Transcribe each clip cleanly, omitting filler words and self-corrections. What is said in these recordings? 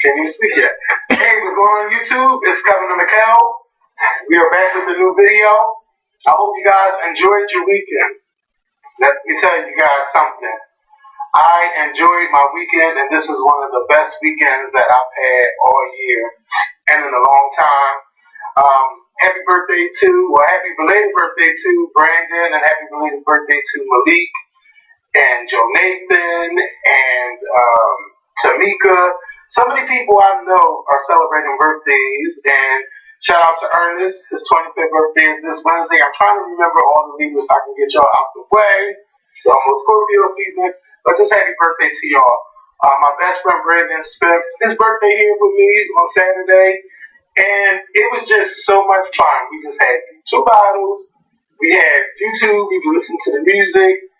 Can't even speak yet. Hey, what's going on YouTube? It's Kevin and Mikkel. We are back with a new video. I hope you guys enjoyed your weekend. Let me tell you guys something. I enjoyed my weekend, and this is one of the best weekends that I've had all year and in a long time. Happy belated birthday to Brandon, and happy belated birthday to Malik and Joe Nathan and Tamika. So many people I know are celebrating birthdays, and shout out to Ernest. His 25th birthday is this Wednesday. I'm trying to remember all the leaders so I can get y'all out the way. It's almost Scorpio season, but just happy birthday to y'all. My best friend Brandon spent his birthday here with me on Saturday, and it was just so much fun. We just had 2 bottles. We had YouTube. We listened to the music,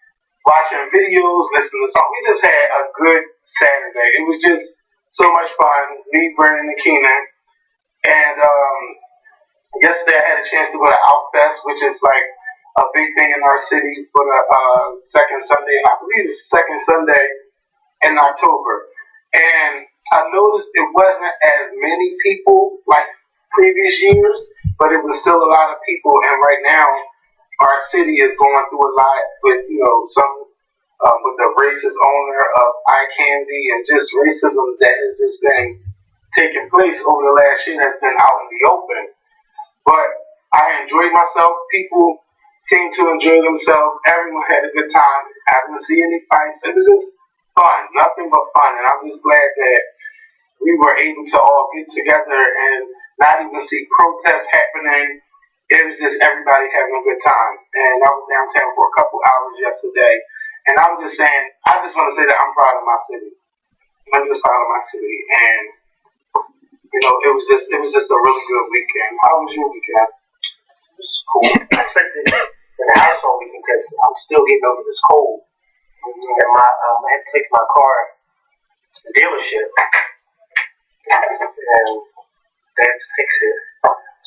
watching videos, listening to songs. We just had a good Saturday. It was just so much fun. Me, Brandon, and Keenan. And yesterday I had a chance to go to Outfest, which is like a big thing in our city for the second Sunday, and I believe it's the second Sunday in October. And I noticed it wasn't as many people like previous years, but it was still a lot of people. And right now, our city is going through a lot with, with the racist owner of Eye Candy and just racism that has just been taking place over the last year that's been out in the open. But I enjoyed myself. People seemed to enjoy themselves. Everyone had a good time. I didn't see any fights. It was just fun, nothing but fun. And I'm just glad that we were able to all get together and not even see protests happening. It was just everybody having a good time. And I was downtown for a couple hours yesterday. And I'm just saying, I just want to say that I'm proud of my city. I'm just proud of my city. And it was just a really good weekend. How was your weekend? It was cool. I spent it in the house all weekend because I'm still getting over this cold. And I had to take my car to the dealership, and they have to fix it.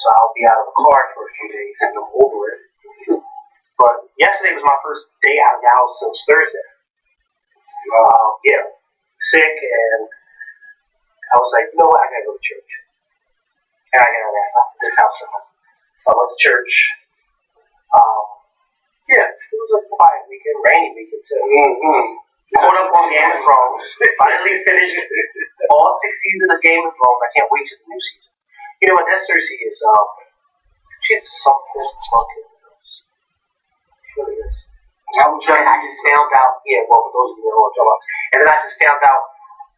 So I'll be out of the car for a few days, and I'm over it. But yesterday was my first day out of the house since Thursday. Sick, and I was like, you know what, I gotta go to church. And I got out of this house. So I went to church. It was a quiet weekend, rainy weekend too. Caught up on Game of Thrones. Finally finished all 6 seasons of Game of Thrones. I can't wait till the new season. You know what, that Cersei is, she's something else. She really is. And I just found out, for those of you who know what I'm talking about, and then I just found out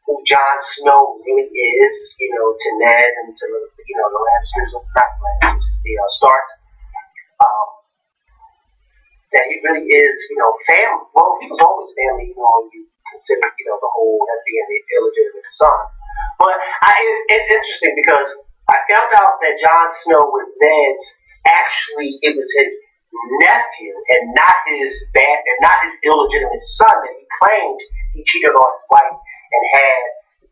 who Jon Snow really is, to Ned and to, the Lannisters, not the Lannisters, the Starks. That he really is, family. Well, he was always family, when you consider, the whole him being the illegitimate son. But it's interesting because I found out that Jon Snow was Ned's, actually, it was his nephew and not his illegitimate son that he claimed he cheated on his wife and had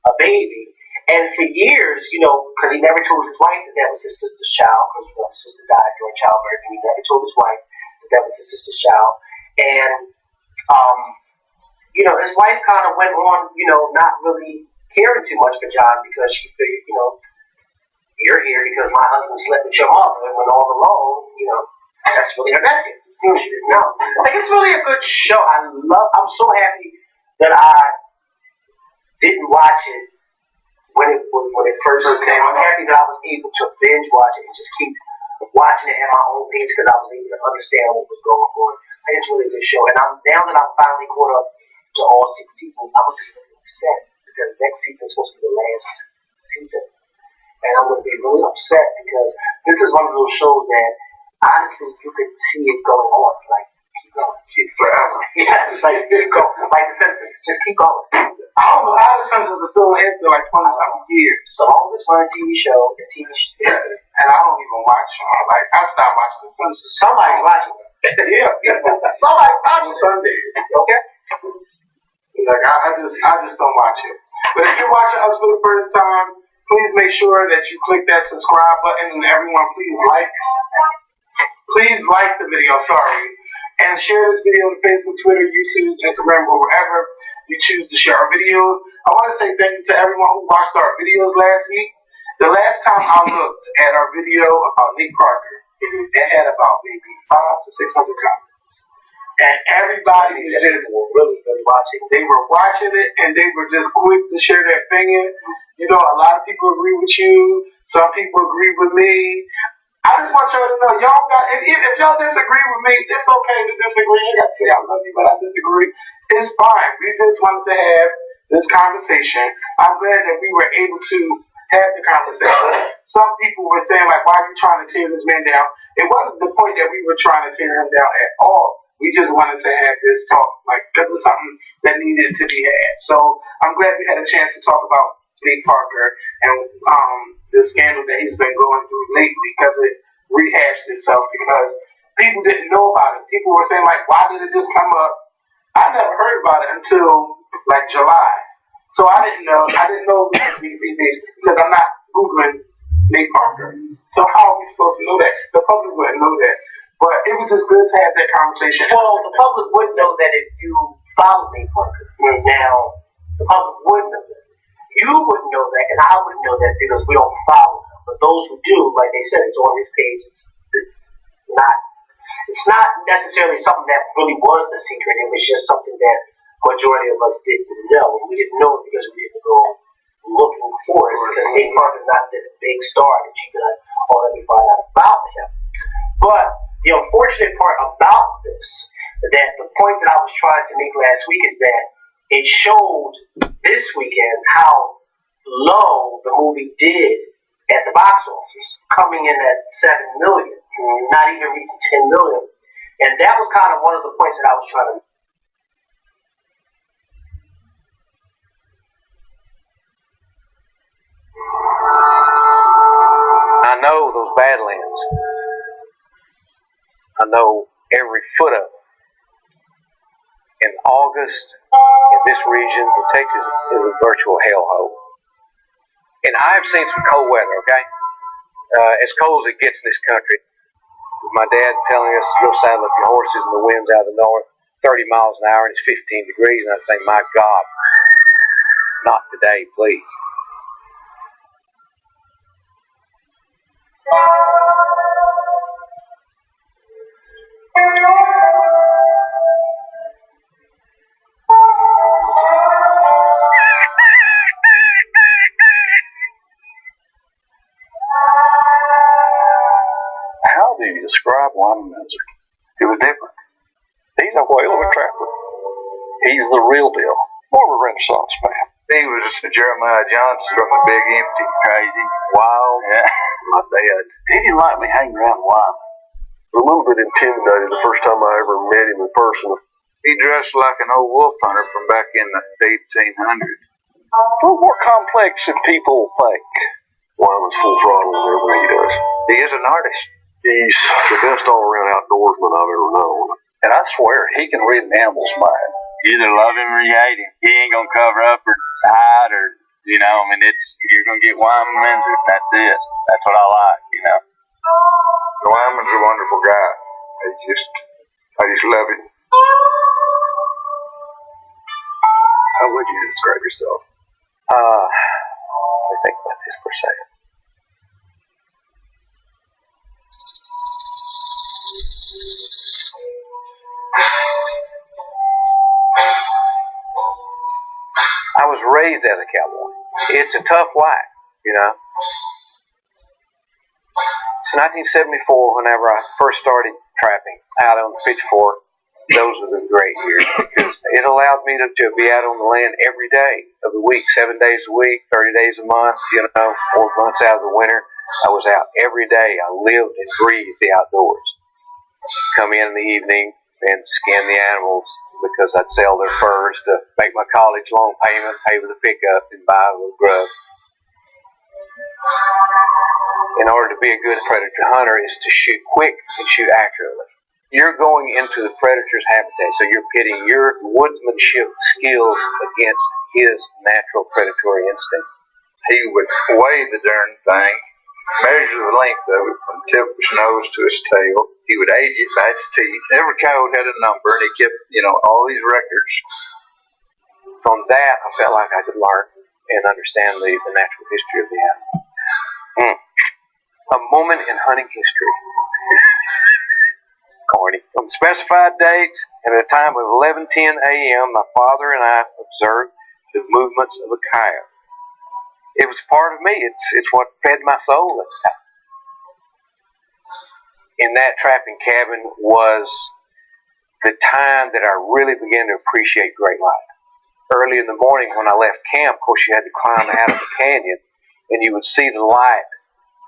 a baby. And for years, because he never told his wife that was his sister's child, because his sister died during childbirth, and he never told his wife that was his sister's child. And, his wife kind of went on, not really caring too much for Jon because she figured, you're here because my husband slept with your mother and went all alone, that's really her nephew. She didn't know. It's really a good show. I'm so happy that I didn't watch it when it first came. I'm happy that I was able to binge watch it and just keep watching it at my own pace because I was able to understand what was going on. It's a really good show. And now that I'm finally caught up to all 6 seasons, I'm really upset because next season is supposed to be the last season. And I'm going to be really upset because this is one of those shows that honestly you could see it going on. Like, keep going. Keep forever. It's like, keep going. Like The Simpsons. Just keep going. I don't know how The Simpsons are still in for like 20-something years. So all this running TV show, and TV show. Yes, and I don't even watch them. Like, I stopped watching The Simpsons. Somebody's watching it. Somebody's watching Sundays. Okay? Like, I just don't watch it. But if you're watching us for the first time, please make sure that you click that subscribe button, and everyone, please like the video, and share this video on Facebook, Twitter, YouTube, Instagram, or wherever you choose to share our videos. I want to say thank you to everyone who watched our videos last week. The last time I looked at our video about Nate Parker, it had about maybe 500 to 600 comments. And everybody was just really watching. They were watching it and they were just quick to share their opinion. You know, a lot of people agree with you. Some people agree with me. I just want y'all to know, y'all got, if y'all disagree with me, it's okay to disagree. You got to say I love you, but I disagree. It's fine. We just wanted to have this conversation. I'm glad that we were able to have the conversation. Some people were saying, like, why are you trying to tear this man down? It wasn't the point that we were trying to tear him down at all. We just wanted to have this talk, like, because it's something that needed to be had. So I'm glad we had a chance to talk about Nate Parker and the scandal that he's been going through lately, because it rehashed itself because people didn't know about it. People were saying, like, why did it just come up? I never heard about it until like July. So I didn't know it was because I'm not Googling Nate Parker. So how are we supposed to know that? The public wouldn't know that. But it was just good to have that conversation. Well, the public would know that if you follow Nate Parker. Now, the public would know that. You wouldn't know that, and I wouldn't know that because we don't follow him. But those who do, like they said, it's on his page. It's not necessarily something that really was a secret. It was just something that majority of us didn't know. We didn't know it because we didn't go looking for it. Because Nate Parker's not this big star that you can, let me find out about him. But the unfortunate part about this, that the point that I was trying to make last week is that it showed this weekend how low the movie did at the box office, coming in at 7 million, not even reaching 10 million. And that was kind of one of the points that I was trying to make. I know those Badlands. I know every foot of them. In August, in this region of Texas, is a virtual hellhole. And I've seen some cold weather, okay? As cold as it gets in this country. My dad telling us to go saddle up your horses and the wind's out of the north, 30 miles an hour, and it's 15 degrees. And I think, my God, not today, please. How do you describe Wyman Minzer? He was different. He's a whale of a trapper. He's the real deal. More of a Renaissance man. He was Jeremiah Johnson from the Big Empty. Crazy, wild. Yeah, my dad. He didn't like me hanging around Wyman. I was a little bit intimidated the first time I ever met him in person. He dressed like an old wolf hunter from back in the 1800s. A little more complex than people think. Wyman's full throttle in everything he does. He is an artist. He's the best all-around outdoorsman I've ever known. And I swear, he can read an animal's mind. You either love him or you hate him. He ain't gonna cover up or hide or, you're gonna get Wyman Minzer. That's it. That's what I like, Wyman's a wonderful guy. I just love him. How would you describe yourself? Let me think about this for a second. I was raised as a cowboy. It's a tough life, It's 1974, whenever I first started trapping out on the Pitchfork. Those were the great years because it allowed me to be out on the land every day of the week, 7 days a week, 30 days a month, 4 months out of the winter. I was out every day. I lived and breathed the outdoors. Come in the evening and skin the animals because I'd sell their furs to make my college loan payment, pay with a pickup, and buy a little grub. In order to be a good predator hunter is to shoot quick and shoot accurately. You're going into the predator's habitat, so you're pitting your woodsmanship skills against his natural predatory instinct. He would weigh the darn thing, measure the length of it from the tip of his nose to his tail. He would age it by its teeth. Every cow had a number, and he kept, all these records. from that, I felt like I could learn and understand the natural history of the animal. A moment in hunting history. Corny. On the specified date and at a time of 11:10 a.m., my father and I observed the movements of a coyote. It was part of me. It's what fed my soul at the time. In that trapping cabin was the time that I really began to appreciate great light. Early in the morning when I left camp, of course, you had to climb out of the canyon, and you would see the light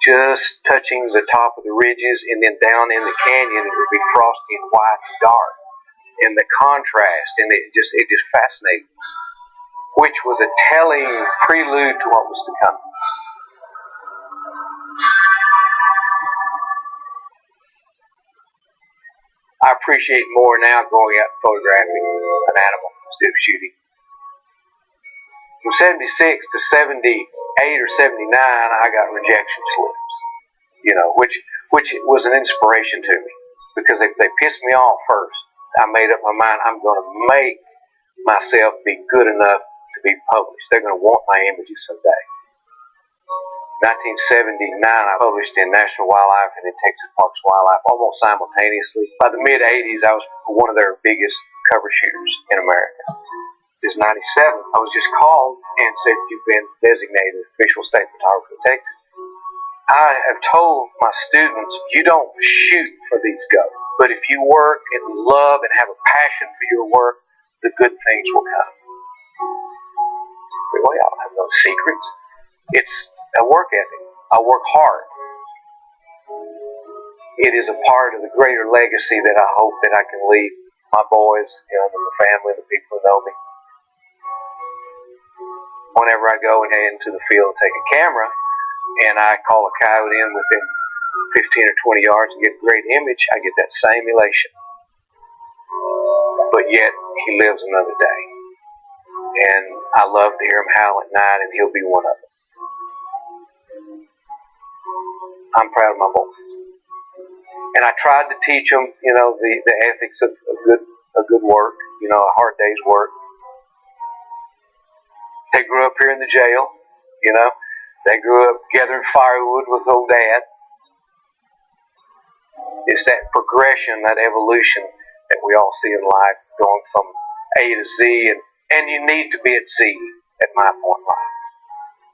just touching the top of the ridges, and then down in the canyon, it would be frosty and white and dark. And the contrast, and it just fascinated me, which was a telling prelude to what was to come. I appreciate more now going out and photographing an animal instead of shooting. From 76 to 78 or 79, I got rejection slips, which was an inspiration to me, because they pissed me off first. I made up my mind, I'm going to make myself be good enough to be published. They're going to want my images someday. 1979, I published in National Wildlife and in Texas Parks and Wildlife almost simultaneously. By the mid-80s, I was one of their biggest cover shooters in America. This 97, I was just called and said, you've been designated official state photographer of Texas. I have told my students, you don't shoot for these goats, but if you work and love and have a passion for your work, the good things will come. Well, I don't have no secrets. It's a work ethic. I work hard. It is a part of the greater legacy that I hope that I can leave my boys, and the family, the people who know me. Whenever I go and head into the field and take a camera, and I call a coyote in within 15 or 20 yards and get a great image, I get that same elation. But yet, he lives another day. And I love to hear him howl at night, and he'll be one of them. I'm proud of my boys. And I tried to teach them, the ethics of good work, a hard day's work. They grew up here in the jail, They grew up gathering firewood with old Dad. It's that progression, that evolution that we all see in life, going from A to Z, and you need to be at Z at my point in life.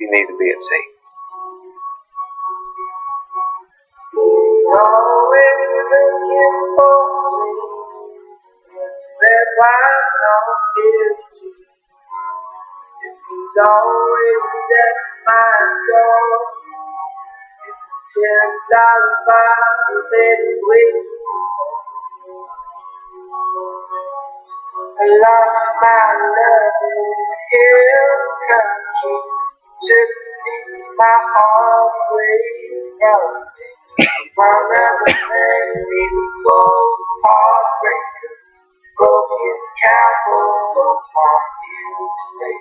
You need to be at Z. He's always looking for me. That light on his cheek. He's always at my door. It's a $10 bottle that is waiting for me. I lost my love in the hill country. Took a piece of my heart away from me. One of the things, he's a full heartbreaker. Broken cowboys don't want music.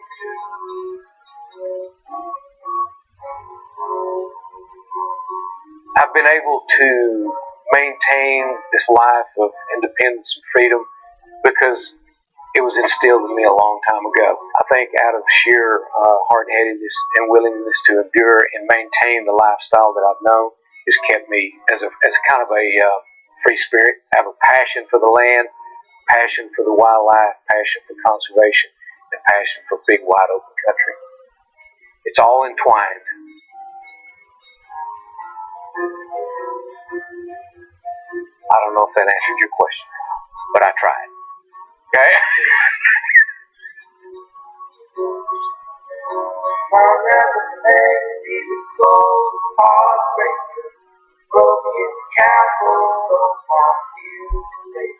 I've been able to maintain this life of independence and freedom because it was instilled in me a long time ago. I think out of sheer hard-headedness and willingness to endure and maintain the lifestyle that I've known has kept me as kind of a free spirit. I have a passion for the land, passion for the wildlife, passion for conservation, and passion for big, wide open country. It's all entwined. I don't know if that answered your question, but I tried. Okay? One of the things, he's a full heartbreaker. Broken cowboys don't want music.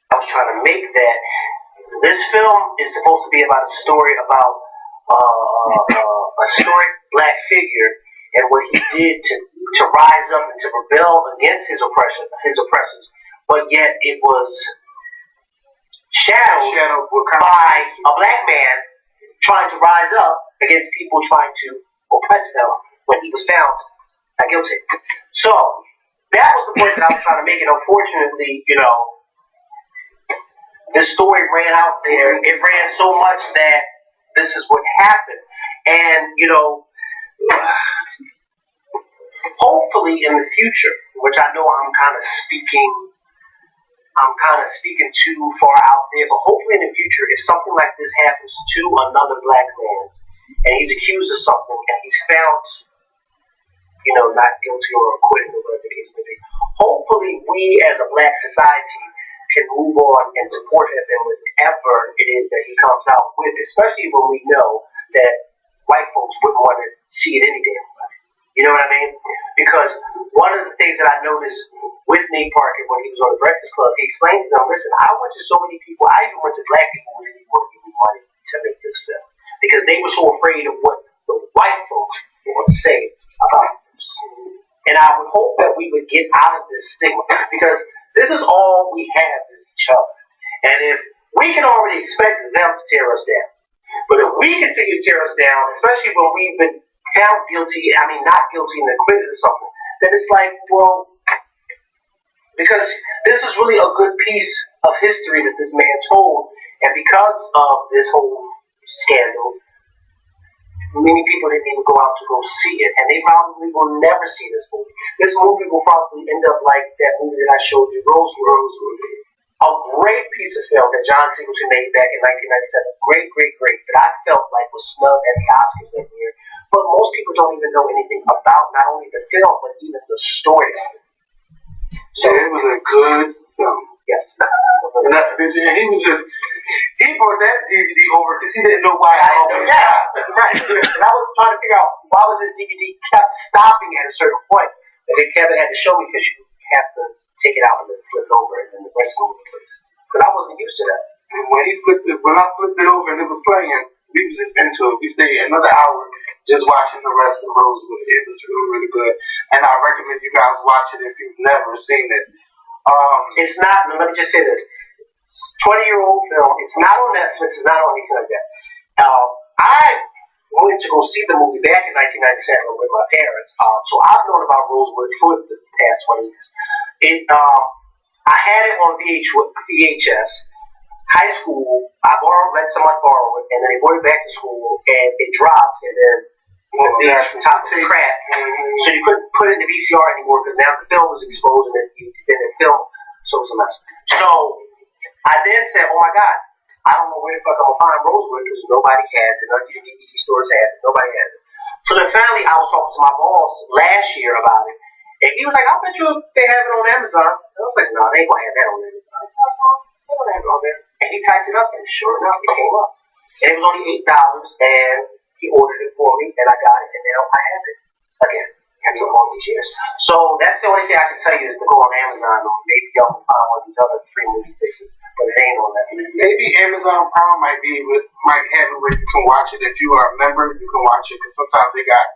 I was trying to make that. This film is supposed to be about a story about a historic black figure and what he did to rise up and to rebel against his oppressors. But yet it was shadowed by a black man trying to rise up against people trying to oppress him when he was found not guilty. So that was the point that I was trying to make, and unfortunately, this story ran out there. It ran so much that this is what happened. And, hopefully in the future, which I know I'm kind of speaking too far out there, but hopefully in the future, if something like this happens to another black man, and he's accused of something, and he's found, not guilty or acquitted or whatever the case may be, hopefully we as a black society can move on and support him in whatever it is that he comes out with, especially when we know that white folks wouldn't want to see it any damn way. You know what I mean? Because one of the things that I noticed with Nate Parker when he was on the Breakfast Club, he explains to them, listen, I went to so many people, I even went to black people who didn't want to give me money to make this film. Because they were so afraid of what the white folks were going to say about this. And I would hope that we would get out of this stigma, because this is all we have is each other. And if we can already expect them to tear us down, but if we continue to tear us down, especially when we've been found guilty, not guilty and acquitted or something, then it's like, well, because this is really a good piece of history that this man told, and because of this whole scandal, many people didn't even go out to go see it, and they probably will never see this movie. This movie will probably end up like that movie that I showed you, Rosewood. A great piece of film that John Singleton made back in 1997. Great, that I felt like was snubbed at the Oscars that year. But most people don't even know anything about not only the film, but even the story of it. So it was a good film. Yes. And he brought that DVD over because he didn't know why. Yes, right. And I was trying to figure out why was this DVD kept stopping at a certain point. And then Kevin had to show me because you have to take it out and then flip it over and then the rest of the place. Because I wasn't used to that. And when I flipped it over and it was playing, we was just into it. We stayed another hour just watching the rest of Rosewood. It was really good. And I recommend you guys watch it if you've never seen it. It's not, let me just say this. 20-year-old film. It's not on Netflix. It's not on anything like that. I went to go see the movie back in 1997 with my parents. So I've known about Rosewood for the past 20 years. I had it on VHS. High school, I let someone borrow it, and then they brought it back to school, and it dropped, and then the top to crack. So you couldn't put it in the VCR anymore because now the film was exposed, and then the film, so it was a mess. So I then said, oh my God, I don't know where the fuck I'm gonna find Rosewood because nobody has it. None of these DVD stores have it. Nobody has it. So then finally, I was talking to my boss last year about it, and he was like, I bet you they have it on Amazon. And I was like, no, they ain't gonna have that on Amazon. I was like, no, they don't have it on there. And he typed it up, and sure enough, it came up. And it was only $8, and he ordered it for me, and I got it, and now I have it again after all these years. So that's the only thing I can tell you is to go on Amazon, or maybe y'all can find one of these other free movie places, but it ain't on that. Maybe Amazon Prime might have it where you can watch it. If you are a member, you can watch it, because sometimes they got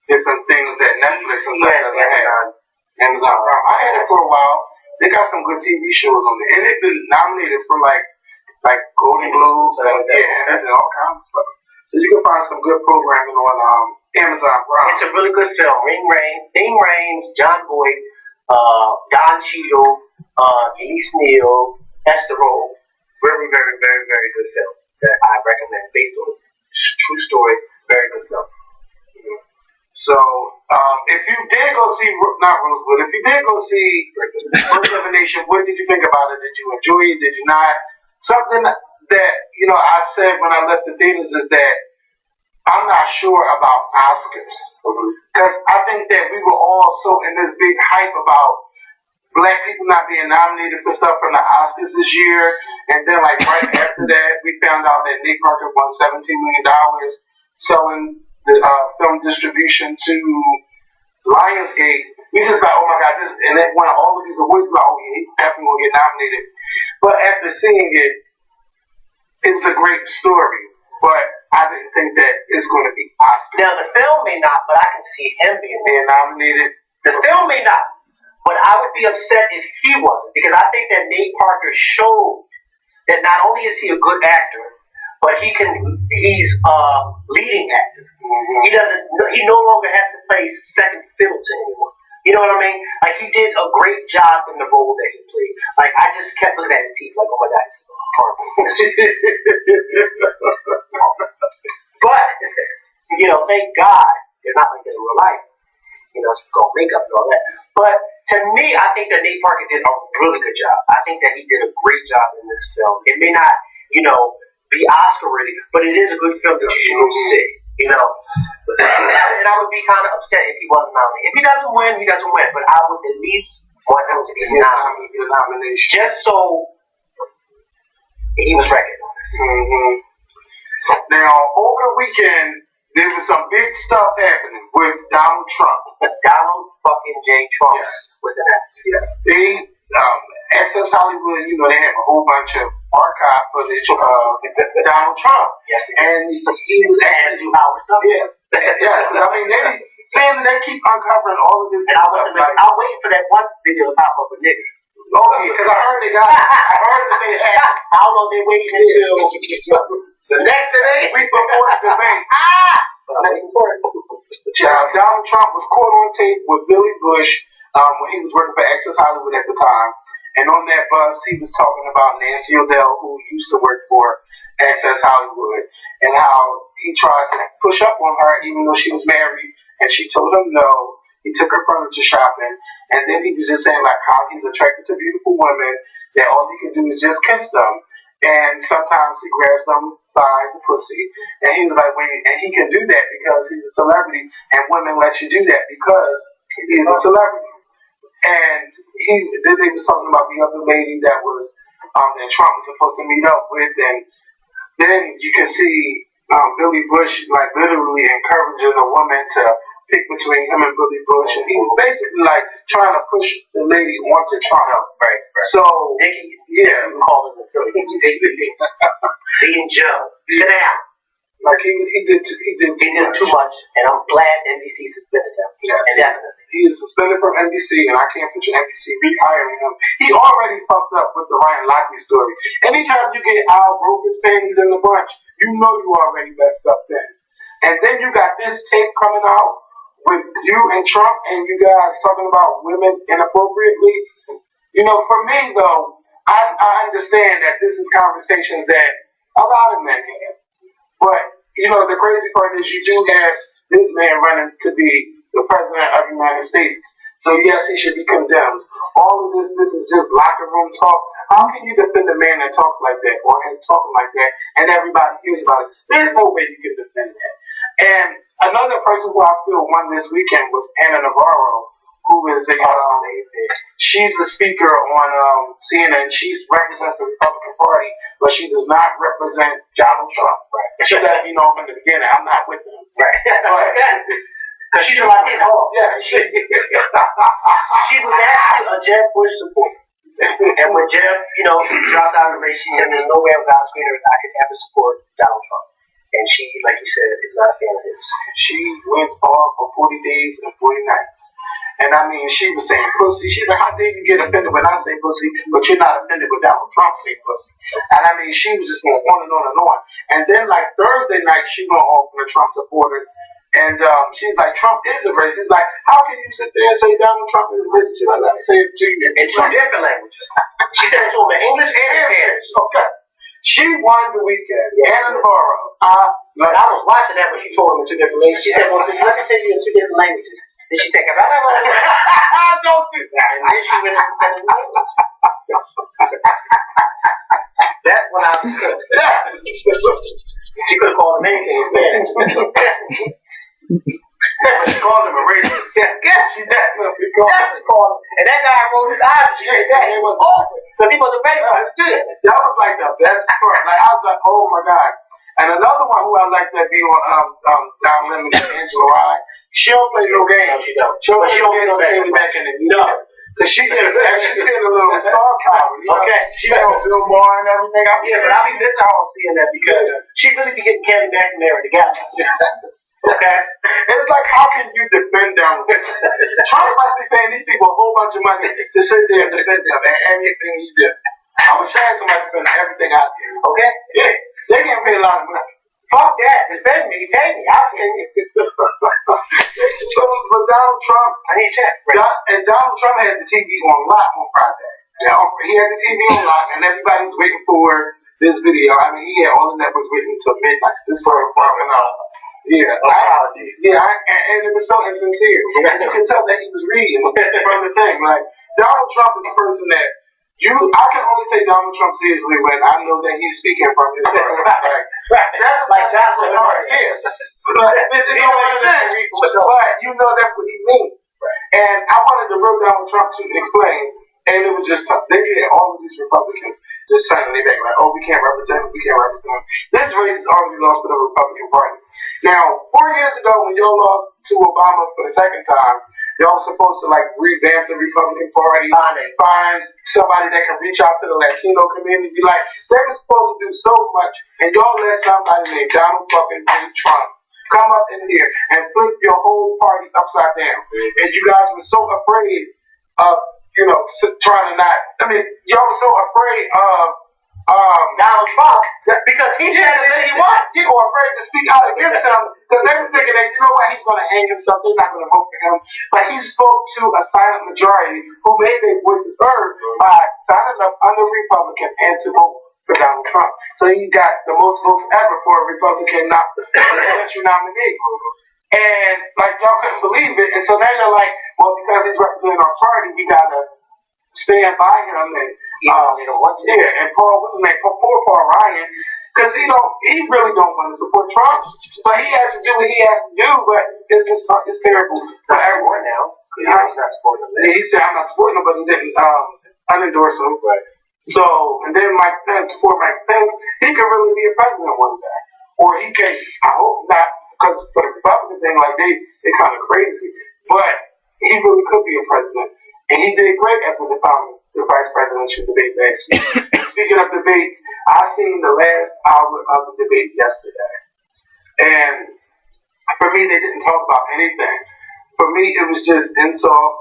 different things that Netflix and stuff doesn't have. Amazon Prime. I had it for a while. They got some good TV shows on there, and they've been nominated for like Golden Globes and Emmys and all kinds of stuff. So you can find some good programming on Amazon Prime. It's a really good film. Bing Raines, John Boyd, Don Cheadle, Elise Neal, Esther Roll. Very, very, very, very good film that I recommend based on a true story. Very good film. Mm-hmm. So if you did go see, not Rosewood, if you did go see Birth of a Nation, what did you think about it? Did you enjoy it? Did you not? Something that, I said when I left the theaters is that I'm not sure about Oscars. Because I think that we were all so in this big hype about black people not being nominated for stuff from the Oscars this year. And then right after that, we found out that Nate Parker won $17 million selling the film distribution to Lionsgate. We just thought, oh my God, and it won all of these awards. We thought, oh yeah, he's definitely going to get nominated. But after seeing it, it was a great story. But I didn't think that it's going to be Oscar. Now, the film may not, but I can see him being nominated. The film may not, but I would be upset if he wasn't, because I think that Nate Parker showed that not only is he a good actor, but he's leading actor. He no longer has to play second fiddle to anyone. You know what I mean? Like, he did a great job in the role that he played. Like, I just kept looking at his teeth like, oh my God, it's horrible. But, you know, thank God they're not like that in real life. You know, it's called makeup and all that. But to me, I think that Nate Parker did a really good job. I think that he did a great job in this film. It may not, you know, be Oscar worthy, but it is a good film that you should go see. You know, and I would be kind of upset if he wasn't nominated. If he doesn't win, he doesn't win. But I would at least want him to be nominated, just so he was recognized. Now, over the weekend, there was some big stuff happening with Donald Trump. Donald fucking J. Trump with an S. Yes. They, Access Hollywood, you know, they have a whole bunch of archive footage of Donald Trump. Yes. And he was actually Howard stuff. Yes. Yes. I mean, they keep uncovering all of this. And I'll wait for that one video to pop up with nigga. Oh, yeah, because I heard they got it. I heard that they had. I don't know if they're waiting until the next debate. Week before the debate. Donald Trump was caught on tape with Billy Bush when he was working for Access Hollywood at the time. And on that bus, he was talking about Nancy O'Dell, who used to work for Access Hollywood, and how he tried to push up on her even though she was married, and she told him no. He took her furniture shopping, and then he was just saying like how he's attracted to beautiful women, that all he can do is just kiss them, and sometimes he grabs them by the pussy, and he's like, and he can do that because he's a celebrity, and women let you do that because he's a celebrity. And then they was talking about the other lady that was that Trump was supposed to meet up with, and then you can see Billy Bush like literally encouraging a woman to pick between him and Billy Bush, and he was basically like trying to push the lady onto Trump. Right. So Dickie, yeah, we call him the Philly. Being Joe, sit down. Like he did too much, and I'm glad NBC suspended him. Yes, definitely. He is suspended from NBC, and I can't picture NBC rehiring him. He already fucked up with the Ryan Lochte story. Anytime you get Al broke his panties in the bunch, you know you already messed up then. And then you got this tape coming out with you and Trump, and you guys talking about women inappropriately. You know, for me though, I understand that this is conversations that a lot of men have. But, you know, the crazy part is you do have this man running to be the president of the United States. So, yes, he should be condemned. All of this is just locker room talk. How can you defend a man that talks like that or talking like that and everybody hears about it? There's no way you can defend that. And another person who I feel won this weekend was Ana Navarro, who is she's the speaker on CNN. She represents the Republican Party, but she does not represent Donald Trump. Right. She let me know from the beginning, I'm not with them. Right. Because she's a Latina. Yeah. She was actually a Jeb Bush supporter. And when Jeb, you know, dropped out of the race, she said, there's no way on God's green earth I could ever support Donald Trump. And she, like you said, is not a fan of his. She went off for 40 days and 40 nights. And I mean, she was saying pussy. She's like, how dare you get offended when I say pussy, but you're not offended when Donald Trump say pussy. And I mean, she was just going on and on and on. And then like Thursday night, she went off on a Trump supporter. And she's like, Trump is a racist. He's like, how can you sit there and say Donald Trump is a racist? She's like, let me say it to you in two different languages. She said it to him in English and in Spanish. Okay. She won the weekend. Ana Navarro. I was watching that when she told him in two different languages. She said, well, let me tell you in two different languages. Then she take it right out. Don't do that. And then she went into second language. That one I understood. She could have called him anything in Spanish. She called him a racist. Yeah, she definitely called him. And that guy rolled his eyes. She did that. It was awful. Because he wasn't ready for it to do it. That was like the best part. Like, I was like, oh my God. And another one who I like that be on Down Lemon is Angela Rye. She don't play no games. She don't. She don't get no game back in the No. Because she did a little star power. Okay. She had Bill Maher and everything. Yeah, but I mean, this I was seeing that because she really be getting Kelly McNamara together. Okay? It's like, how can you defend them? Trump must be paying these people a whole bunch of money to sit there and defend them and anything he did. I was trying somebody to defend everything out there. Okay? Yeah. They They getting paid a lot of money. Fuck that. Defend me. Defend me. I'll defend you. So, but Donald Trump, I need a check. and Donald Trump had the TV on lock on Friday. He had the TV on lock, and everybody was waiting for this video. I mean, he had all the networks waiting until midnight. This for yeah, and it was so insincere. And you could tell that he was reading from the thing. Like, Donald Trump is a person that I can only take Donald Trump seriously when I know that he's speaking from his heart. That's like Jocelyn Hart. Yeah. But it don't make sense. But you know that's what he means. And I wanted to bring Donald Trump to explain, and it was just tough. They had all of these Republicans just turning their back, like, oh, we can't represent him, we can't represent him. This race is already lost to the Republican Party. Now, 4 years ago, when y'all lost to Obama for the second time, y'all were supposed to, like, revamp the Republican Party, find somebody that can reach out to the Latino community. Like, they were supposed to do so much, and y'all let somebody named Donald fucking J. Trump come up in here and flip your whole party upside down. And you guys were so afraid of, trying to not. I mean, y'all were so afraid of Donald Trump because he said that he won. You were afraid to speak out against him because they were thinking that, you know what, he's going to hang himself. They're not going to vote for him. But he spoke to a silent majority who made their voices heard by signing up under Republican and to vote for Donald Trump. So he got the most votes ever for a Republican presidential nominee. And, like, y'all couldn't believe it. And so now you're like, well, because he's representing our party, we got to stand by him. And, and Paul, what's his name? Poor Paul Ryan. Because he really don't want to support Trump. But he has to do what he has to do. But it's terrible for everyone now. He's not supporting him. Yeah, he said, I'm not supporting him, but he didn't unendorse him. Right. So, and then Mike Pence, he could really be a president one day. Or he can, I hope not, because for the Republican thing, like, they're kind of crazy. But he really could be a president. And he did great after the vice presidential debate last week. Speaking of debates, I seen the last hour of the debate yesterday. And for me, they didn't talk about anything. For me, it was just insult.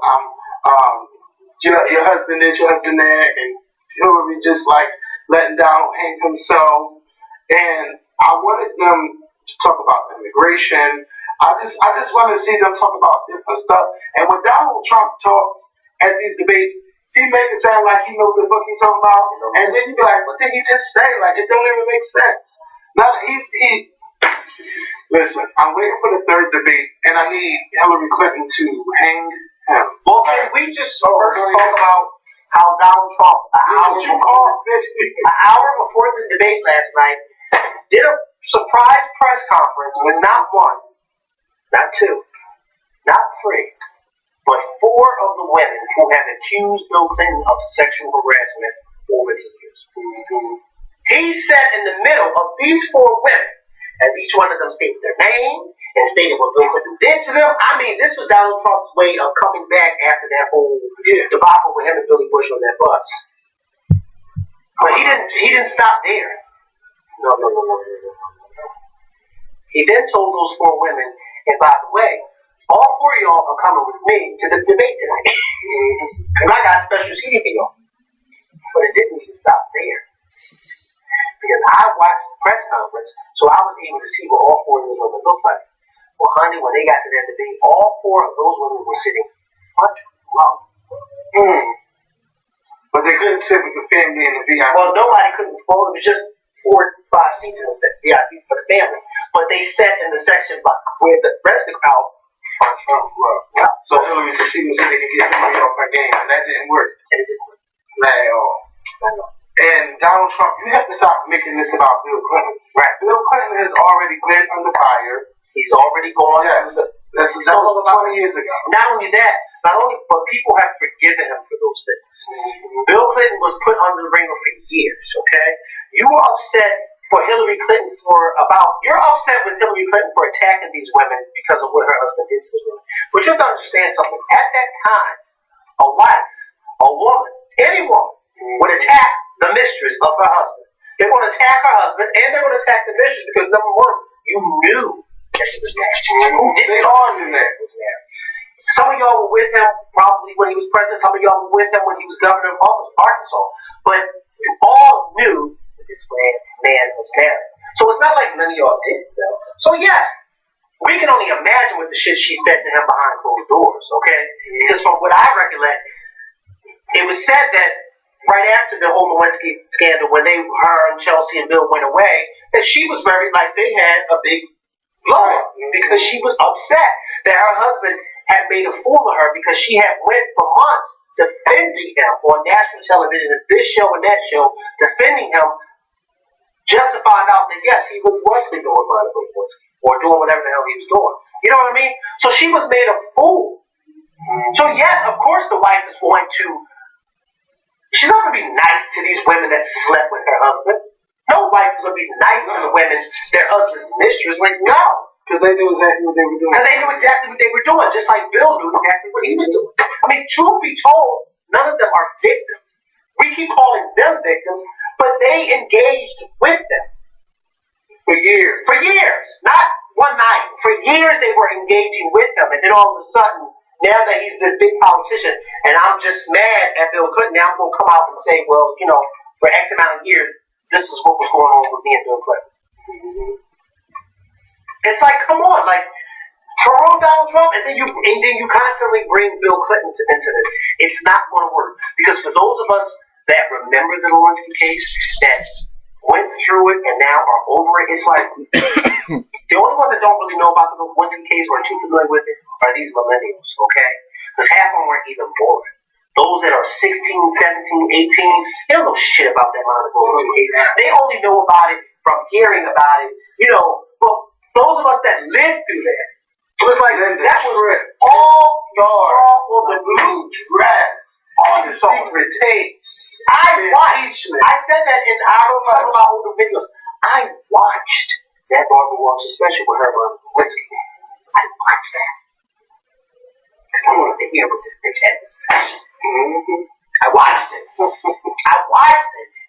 Your husband this, your husband that, and Hillary just like letting Donald hang himself. And I wanted them to talk about immigration. I just want to see them talk about different stuff. And when Donald Trump talks at these debates, he make it sound like he knows what the fuck he's talking about. And then you be like, what did he just say? Like, it don't even make sense. Now, listen, I'm waiting for the third debate, and I need Hillary Clinton to hang him. Well, can we just first talk about how Donald Trump, an hour before the debate last night, did a surprise press conference with not one, not two, not three, but four of the women who have accused Bill Clinton of sexual harassment over the years. He said in the middle of these four women, as each one of them stated their name and stated what Bill Clinton did to them. I mean, this was Donald Trump's way of coming back after that whole debacle with him and Billy Bush on that bus. But he didn't stop there. No. He then told those four women, and by the way, all four of y'all are coming with me to the debate tonight. Because I got special seating for y'all. But it didn't even stop there. Because I watched the press conference, so I was able to see what all four of those women looked like. Well, honey, when they got to that debate, all four of those women were sitting front row. But they couldn't sit with the family in the VIP. Well, nobody couldn't. Well, it was just 4 or 5 seats in the VIP for the family. But they sat in the section where the rest of the crowd front row. Yeah. So Hillary could see them so they could get money off her game, and that didn't work. And it didn't work. Not at all. I know. And Donald Trump, you have to stop making this about Bill Clinton. Right. Bill Clinton has already been under fire. He's already gone. Yes. That was 20 years ago. But people have forgiven him for those things. Bill Clinton was put under the ringer for years, okay? You were upset with Hillary Clinton for attacking these women because of what her husband did to those women. But you have to understand something. At that time, a wife, a woman, any woman would attack the mistress of her husband. They're going to attack her husband and they're going to attack the mistress because, number one, you knew that she was married. Who didn't know that he was married? Some of y'all were with him probably when he was president. Some of y'all were with him when he was governor of Arkansas. But you all knew that this man was married. So it's not like none of y'all did, though. So yes, we can only imagine what the shit she said to him behind closed doors, okay? Because from what I recollect, it was said that right after the whole Lewinsky scandal, when her and Chelsea and Bill went away, that she was very, like, they had a big blow up because she was upset that her husband had made a fool of her because she had went for months defending him on national television, this show and that show, defending him, just to find out that, yes, he was sleeping with Monica Lewinsky or doing whatever the hell he was doing. You know what I mean? So she was made a fool. So yes, of course the wife is going to, she's not going to be nice to these women that slept with her husband. No wife is going to be nice to the women, their husband's mistress. Like, no. Because they knew exactly what they were doing. Because they knew exactly what they were doing, just like Bill knew exactly what he was doing. I mean, truth be told, none of them are victims. We keep calling them victims, but they engaged with them. For years. For years. Not one night. For years they were engaging with him. And then all of a sudden, now that he's this big politician, and I'm just mad at Bill Clinton, now I'm going to come out and say, well, you know, for X amount of years, this is what was going on with me and Bill Clinton. Mm-hmm. It's like, come on, like, throw Donald Trump, and then you constantly bring Bill Clinton into this. It's not going to work. Because for those of us that remember the Lewinsky case, that went through it and now are over it, it's like, the only ones that don't really know about the Lewinsky case or are too familiar with it are these millennials, okay? Because half of them weren't even born. Those that are 16, 17, 18, they don't know shit about that Monica Lewinsky case. They only know about it from hearing about it, you know. But those of us that lived through that, it was like, that was all of the blue dress, all the secret tapes. I said that in some of my older videos. I watched that Barbara Walters special with her on Lewinsky. I watched that. Because I wanted to hear what this bitch had to say. Mm-hmm. I watched it.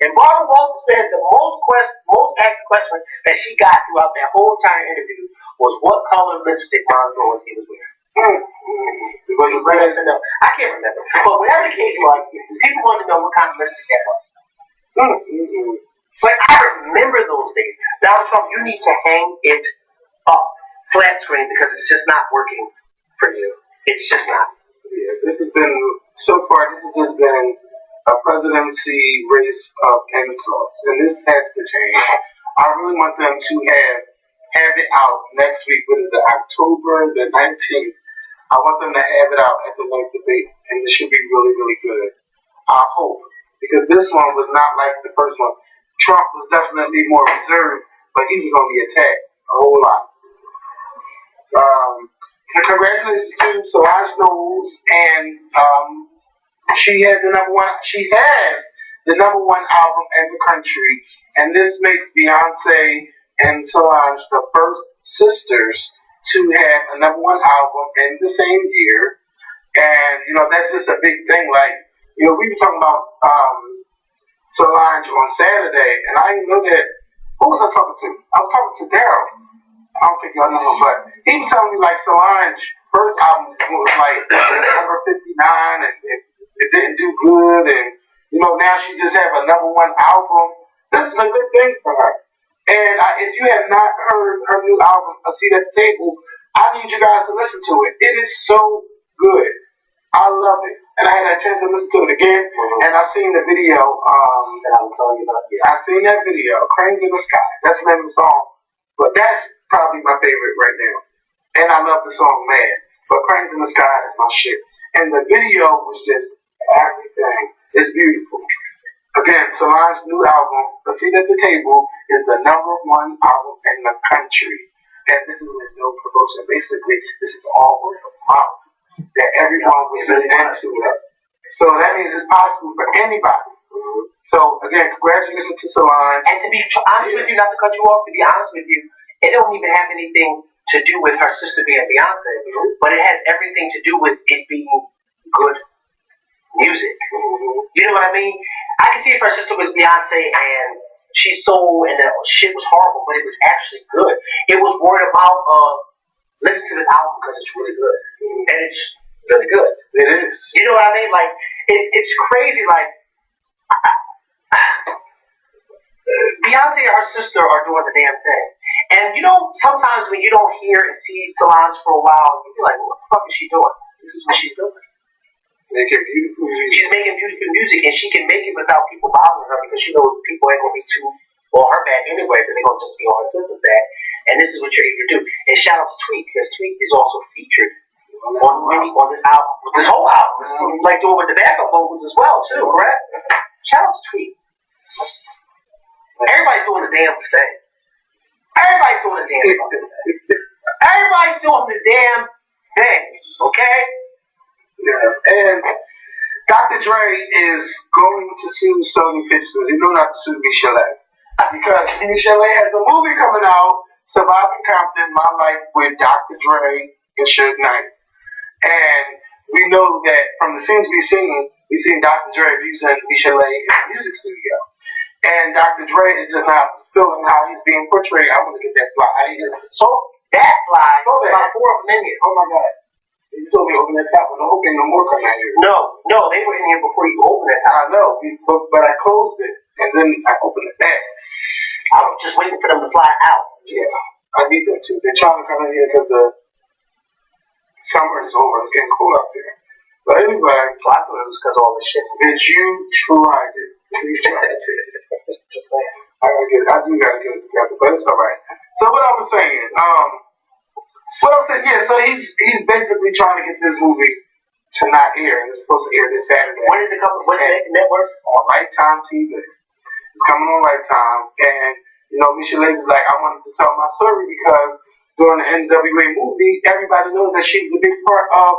And Barbara Walters said the most asked question that she got throughout that whole entire interview was what color lipstick Monica Lewinsky was wearing. It was a great to know. I can't remember. But whatever the case was, people wanted to know what kind of lipstick that was. But I remember those days. Donald Trump, you need to hang it up flat screen because it's just not working for you. It's just not. Yeah, this has been, so far, this has just been a presidency race of insults. And this has to change. I really want them to have it out next week. What is it, October the 19th? I want them to have it out at the next debate. And it should be really, really good. I hope. Because this one was not like the first one. Trump was definitely more reserved, but he was on the attack a whole lot. Congratulations to Solange Knowles, and she has the number one album in the country, and this makes Beyonce and Solange the first sisters to have a number one album in the same year. And you know, that's just a big thing. Like, you know, we were talking about Solange on Saturday, and I didn't know that. Who was I talking to? I was talking to Daryl. I don't think y'all know him, but he was telling me like Solange first album was like number 59, and it didn't do good, and you know, now she just have a number one album. This is a good thing for her. And if you have not heard her new album, A Seat at the Table, I need you guys to listen to it. It is so good. I love it. And I had a chance to listen to it again, and I seen the video that I was telling you about. Yeah, I seen that video, Cranes in the Sky. That's the name of the song. But that's probably my favorite right now. And I love the song Mad. But Cranes in the Sky is my shit. And the video was just everything. It's beautiful. Again, Solange's new album, A Seat at the Table, is the number one album in the country. And this is with no promotion. Basically, this is all word of mouth. That everyone was just into it. So that means it's possible for anybody. So again, congratulations to Solange. And to be honest with you, not to cut you off, to be honest with you, it don't even have anything to do with her sister being Beyonce, but it has everything to do with it being good music. You know what I mean? I can see if her sister was Beyonce and she sold and the shit was horrible, but it was actually good. It was word of mouth of listen to this album because it's really good, and it's really good. It is. You know what I mean? Like it's crazy. Like Beyonce and her sister are doing the damn thing. And you know, sometimes when you don't hear and see Solange for a while, you be like, what the fuck is she doing? This is what she's doing. Making beautiful music. She's making beautiful music, and she can make it without people bothering her because she knows people ain't gonna be too on her back anyway, because they're gonna just be on her sister's back. And this is what you're able to do. And shout out to Tweet, because Tweet is also featured on this album, this whole album. This is like doing with the backup vocals as well, too, correct? Shout out to Tweet. Everybody's doing the damn thing. Everybody's doing the damn thing. Everybody's doing the damn thing, okay? Yes, and Dr. Dre is going to sue Sony Pictures. He knew not to sue Michelle because Michelle has a movie coming out, Surviving Compton, My Life with Dr. Dre and Suge Knight. And we know that from the scenes we've seen Dr. Dre abusing Michelle in the music studio. And Dr. Dre is just not feeling how he's being portrayed. I want to get that fly out of here. So that fly, so about 4 minutes. Oh my God. You told me to open that top one. I hope ain't no more coming out here. No, they were in here before you opened that top. I know, but I closed it and then I opened it back. I was just waiting for them to fly out. Yeah, I need that too. They're trying to come in here because the summer is over. It's getting cool out there. But anyway, I thought it was because of all this shit. Bitch, you tried it. You tried it. Just saying. I do gotta get it together, but it's alright. So what I was saying, yeah, so he's basically trying to get this movie to not air, and it's supposed to air this Saturday. When is it coming? What's the network? On Lifetime TV. It's coming on Lifetime, and you know, Michelle was like, I wanted to tell my story because during the NWA movie, everybody knows that she was a big part of,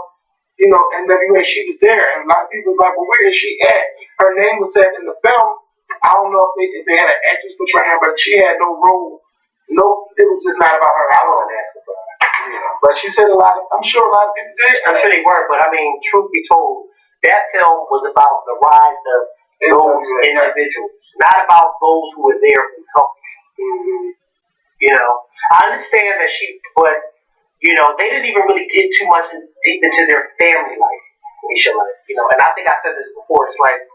you know, NWA. She was there, and a lot of people was like, well, where is she at? Her name was said in the film. I don't know if they had an actress portraying her, but she had no role. No, it was just not about her. I wasn't asking for her. Yeah. But she said I'm sure a lot of people did. I'm sure they were, but I mean, truth be told, that film was about the rise of those individuals, not about those who were there who helped. Mm-hmm. You know, I understand that but you know, they didn't even really get too much deep into their family life, Michelle. You know, and I think I said this before. It's like,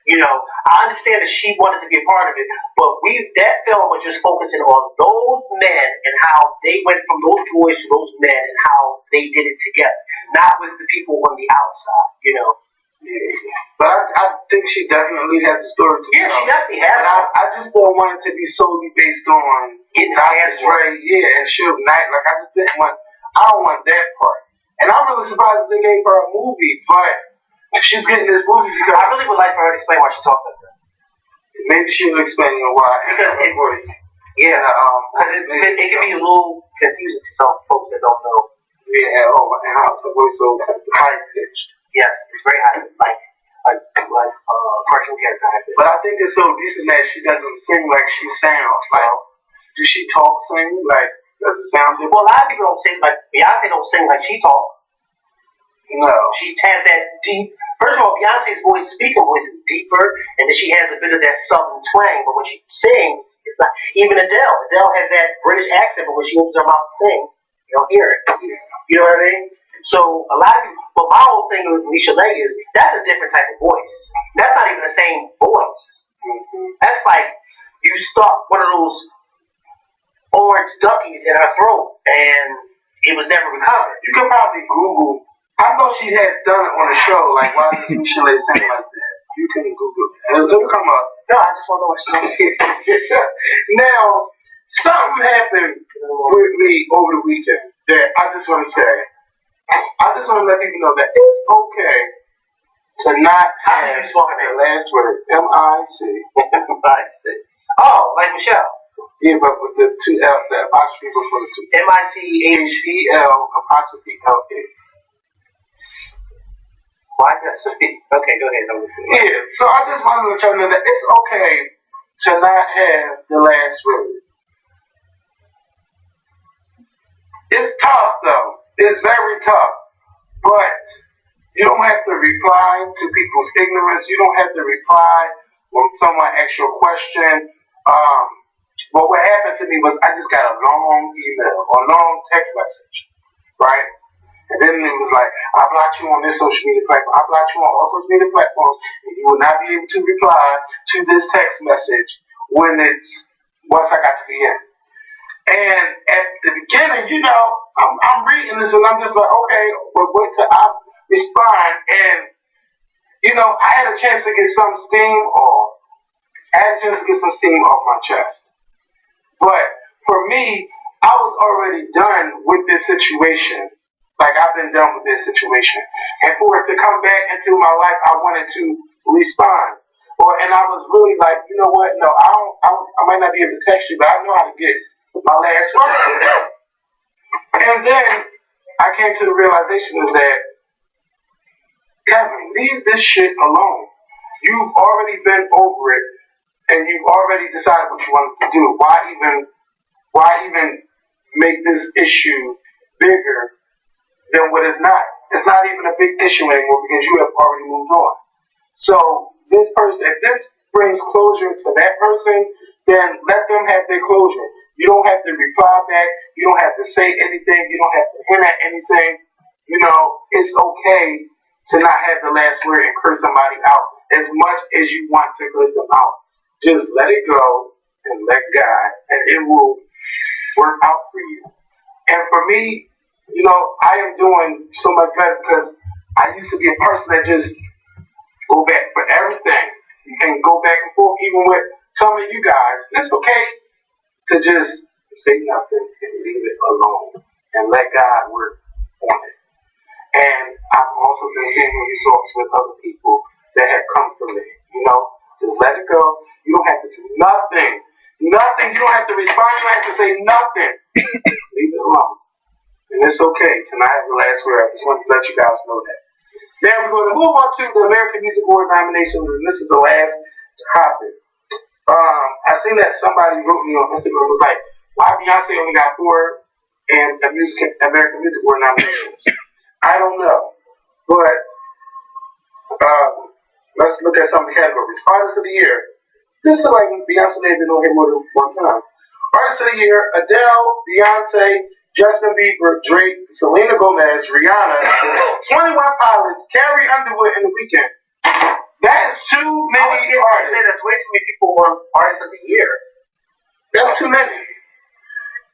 you know, I understand that she wanted to be a part of it, but that film was just focusing on those men and how they went from those boys to those men and how they did it together, not with the people on the outside, you know. Yeah. But I think she definitely has a story to tell. Yeah, she definitely has. I just don't want it to be solely based on getting Dr. Dre, and Suge Knight. Like, I don't want that part. And I'm really surprised they gave her a movie, but she's getting this movie because I really would like for her to explain why she talks like that. Maybe she'll explain why. Because it can be a little confusing to some folks that don't know. Yeah, and how it's voice so high pitched. Yes, it's very high, like cartoon character high pitched. But I think it's so decent that she doesn't sing like she sounds. Like, do she sing? Like, does it sound different? Well, a lot of people don't sing like Beyonce. Don't sing like she talk. No. She has that deep. First of all, Beyonce's speaking voice is deeper, and then she has a bit of that southern twang. But when she sings, it's not. Even Adele. Adele has that British accent, but when she opens her mouth to sing, you don't hear it. You know what I mean? So a lot of people. But my whole thing with Michelle is that's a different type of voice. That's not even the same voice. Mm-hmm. That's like you stuck one of those orange duckies in her throat, and it was never recovered. You could probably Google. I thought she had done it on a show. Like, why does Michelle sing like that? You can Google it. And it'll come up. No, I just want to know what she's doing. Now, something happened with me over the weekend that I just want to say. I just want to let people know that it's okay to not have the last word. M-I-C. M-I-C. Oh, like Michelle. Yeah, but with the two L, the apostrophe before the two. M-I-C-H-E-L apostrophe L-A. Why that's okay, go ahead. Yeah, so I just wanted to let y'all know that it's okay to not have the last word. It's tough though. It's very tough. But you don't have to reply to people's ignorance. You don't have to reply when someone asks you a question. But what happened to me was I just got a long email or long text message, right? And then it was like, I blocked you on this social media platform. I blocked you on all social media platforms, and you will not be able to reply to this text message once I got to the end. And at the beginning, I'm reading this and I'm just like, okay, but wait till I respond. And, I had a chance to get some steam off. My chest. But for me, I was already done with this situation. Like, I've been done with this situation. And for it to come back into my life, I wanted to respond. And I was really like, you know what? No, I might not be able to text you, but I know how to get my last word. And then I came to the realization is that, Kevin, leave this shit alone. You've already been over it, and you've already decided what you want to do. Why even make this issue bigger than what it's not? It's not even a big issue anymore because you have already moved on. So this person, if this brings closure to that person, then let them have their closure. You don't have to reply back. You don't have to say anything. You don't have to hint at anything. It's okay to not have the last word and curse somebody out as much as you want to curse them out. Just let it go and let God, and it will work out for you. And for me, I am doing so much better because I used to be a person that just go back for everything and go back and forth, even with some of you guys. It's okay to just say nothing and leave it alone and let God work on it. And I've also been seeing results with other people that have come from it. Just let it go. You don't have to do nothing. Nothing. You don't have to respond. You don't have to say nothing. Leave it alone. And it's okay to not have the last word. I just want to let you guys know that. Now we're going to move on to the American Music Award nominations, and this is the last topic. I seen that somebody wrote me on Instagram, was like, why Beyonce only got 4 American Music Award nominations? I don't know. But let's look at some of the categories. Artist of the Year. This looks like Beyonce may have been on here more than one time. Artist of the Year, Adele, Beyonce, Justin Bieber, Drake, Selena Gomez, Rihanna, 21 Pilots, Carrie Underwood, and The Weeknd. That is too many artists. That's way too many people won Artist of the Year. That's too many.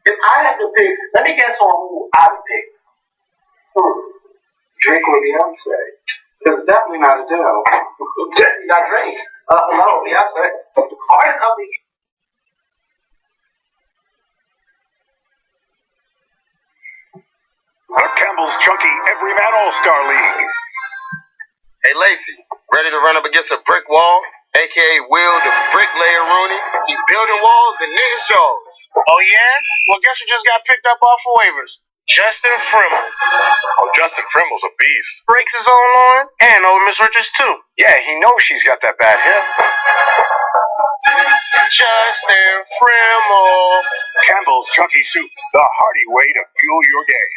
If I had to pick, let me guess on who I would pick. Drake or Beyonce. Because it's definitely not Adele. Definitely not Drake. No, Beyonce. Artist of the Year. The Campbell's Chunky Everyman All-Star League. Hey, Lacey, ready to run up against a brick wall? A.K.A. Will the Bricklayer Rooney. He's building walls and knitting shawls. Oh, yeah? Well, guess who just got picked up off of waivers? Justin Frimmel. Oh, Justin Frimmel's a beast. Breaks his own line and old Miss Richards, too. Yeah, he knows she's got that bad hip. Justin Frimmel. Campbell's Chunky Soup, the hearty way to fuel your day.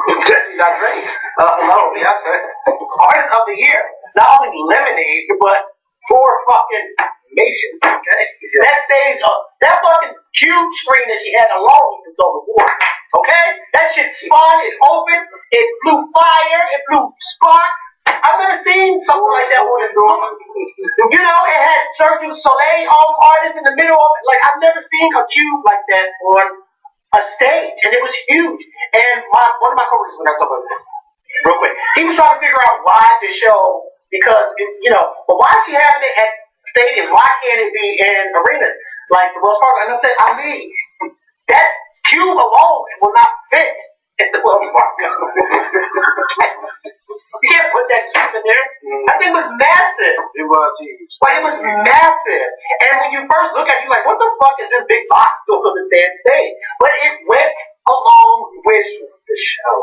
Definitely not Drake. No, Beyonce. Artist of the Year. Not only Lemonade, but for fucking Nation. Okay? Yeah. That stage, that fucking huge screen that she had alone is on the board. Okay? That shit spun, it opened, it blew fire, it blew spark. I've never seen something like that on this door. It had Cirque du Soleil artists in the middle of it. Like, I've never seen a cube like that on a stage, and it was huge. And one of my coworkers, when I talk about it, real quick, he was trying to figure out why the show, because but why is she having it at stadiums? Why can't it be in arenas like the Wells Fargo? And I said, Ali, that cube alone will not fit at the Wells Fargo. You can't put that cube in there. That thing was massive. It was huge. Like, it was massive. And when you first look at it, you're like, what the fuck is this big box doing on this damn stage? But it went along with the show.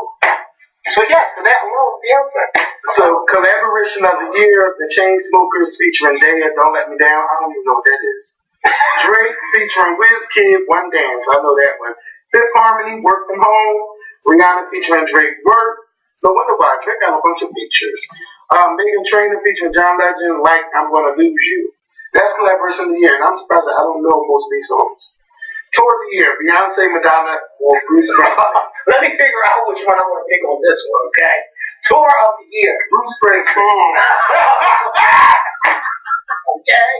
So yes, for that alone, Beyonce. So collaboration of the year, the Chainsmokers featuring Daya, Don't Let Me Down. I don't even know what that is. Drake featuring Wizkid, One Dance. I know that one. Fifth Harmony, Work From Home. Rihanna featuring Drake, Work. No wonder why Drake got a bunch of features. Meghan Trainor featuring John Legend, Like I'm Gonna Lose You. That's collaboration of the year, and I'm surprised that I don't know most of these songs. Tour of the year, Beyonce, Madonna, or Bruce Springsteen. Let me figure out which one I want to pick on this one, okay? Tour of the year. Bruce Springsteen. Okay.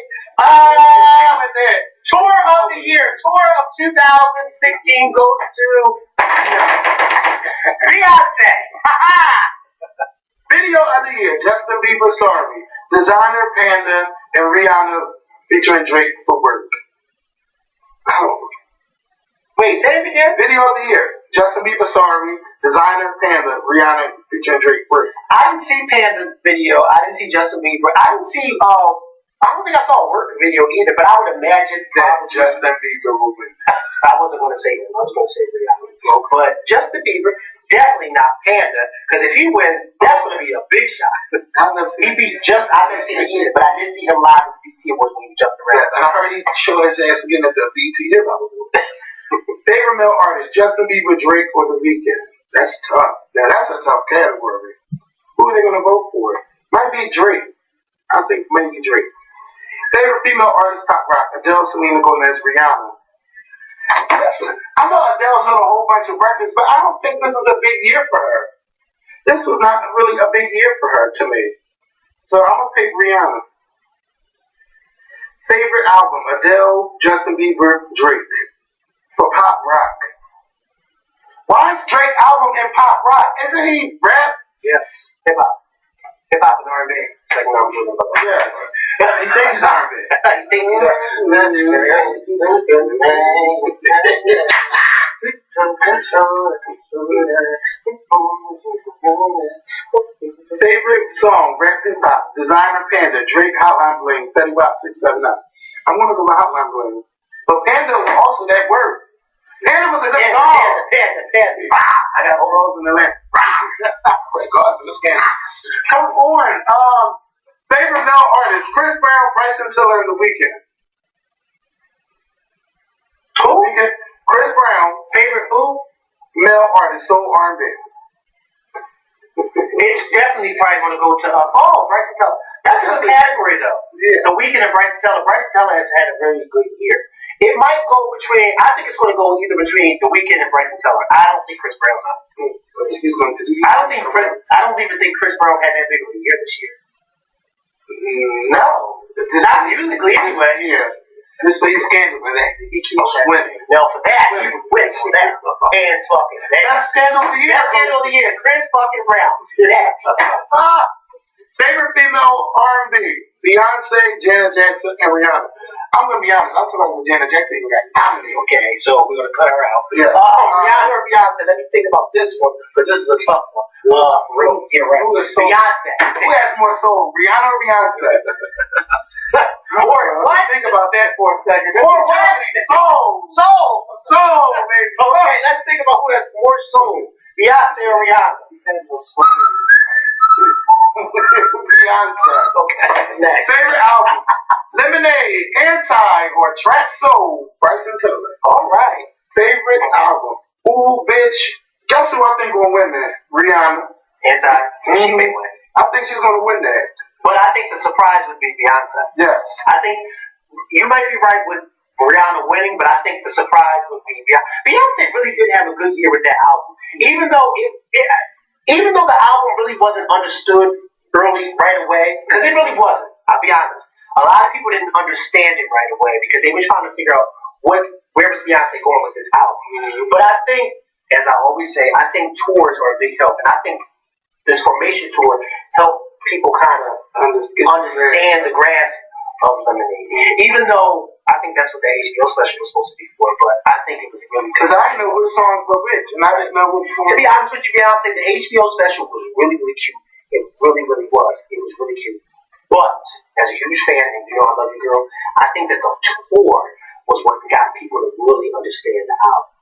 Tour of the year. Tour of 2016 goes to Beyonce. Video of the year, Justin Bieber, Sorry. Designer, Panda, and Rihanna featuring Drake for Work. Oh. Wait, say it again. Video of the year, Justin Bieber, Sorry. Designer, Panda, Rihanna featuring Drake for Work. I didn't see Panda video. I didn't see Justin Bieber. I didn't see, I don't think I saw a Work video either, but I would imagine That Justin Bieber will win. I wasn't going to say him. I was going to say Rihanna. But Justin Bieber, definitely not Panda, because if he wins, that's going to be a big shot. I've never seen I've never seen it either, but I did see him live at the BT Awards when he jumped around. Yes, and I heard he showed his ass again at the BT Hip Hop Awards. Favorite male artist, Justin Bieber, Drake, or The Weeknd? That's tough. Now, that's a tough category. Who are they going to vote for? Might be Drake. I think maybe Drake. Favorite female artist, pop rock, Adele, Selena Gomez, Rihanna. I know Adele's on a whole bunch of records, but I don't think this is a big year for her. This was not really a big year for her to me. So I'm going to pick Rihanna. Favorite album, Adele, Justin Bieber, Drake. For pop rock. Why is Drake album in pop rock? Isn't he rap? Yeah, hip hop. Hip hop and R&B. It's like what I'm doing about that. Yes. He thinks he's R&B. He thinks he's Favorite song, rap hip hop, Designer, Panda, Drake, Hotline Bling, Fetty Wap, 679. I'm gonna go with Hotline Bling. But Panda was also that word. Panda was a good song. Panda. I got all those in the land. Regards in the scandals. Come on. Favorite male artist, Chris Brown, Bryson Tiller, and The Weeknd. Who? Chris Brown. Favorite who? Male artist, soul R&B. It's definitely probably going to go to Bryson Tiller. That's a good category though. Yeah. The Weeknd and Bryson Tiller. Bryson Tiller has had a very good year. It might go between. I think it's going to go either between The Weeknd and Bryson Tiller. I don't think Chris Brown. I don't even think Chris Brown had that big of a year this year. No, not musically anyway. Yeah. This these scandals and that he keeps winning. No, for that he would win for that. And fucking that. That's scandal of the year. That's scandal of the year. Chris fucking Brown. That. Favorite female R&B, Beyonce, Janet Jackson, and Rihanna. I'm gonna be honest. I'm surprised that Janet Jackson even got nominated. Okay, so we're gonna cut her out. Yeah. Rihanna or Beyonce? Let me think about this one because this is a tough one. You're right. Who is soul? Beyonce. Who has more soul, Rihanna or Beyonce? What? Think about that for a second. More what? Soul, baby. Okay, let's think about who has more soul, Beyonce or Rihanna. Beyonce. Okay, next. Favorite album, Lemonade, Anti, or Trap Soul, Bryson Tiller. All right. Favorite album, Ooh Bitch. Guess who I think will win this? Rihanna. Anti. She may win. I think she's gonna win that. But I think the surprise would be Beyonce. Yes. I think you might be right with Rihanna winning, but I think the surprise would be Beyonce. Beyonce really did have a good year with that album, even though the album really wasn't understood early right away, because it really wasn't. I'll be honest. A lot of people didn't understand it right away because they were trying to figure out where was Beyonce going with this album. Mm-hmm. But I think, as I always say, I think tours are a big help, and I think this formation tour helped people kind of understand the grasp of Lemonade. Even though I think that's what the HBO special was supposed to be for, but I think it was really good. Because I didn't know what songs were which, and I didn't know what songs. To be honest with you, Beyonce, the HBO special was really, really cute. It really, really was. It was really cute. But, as a huge fan, and you know I love you, girl, I think that the tour was what got people to really understand the album.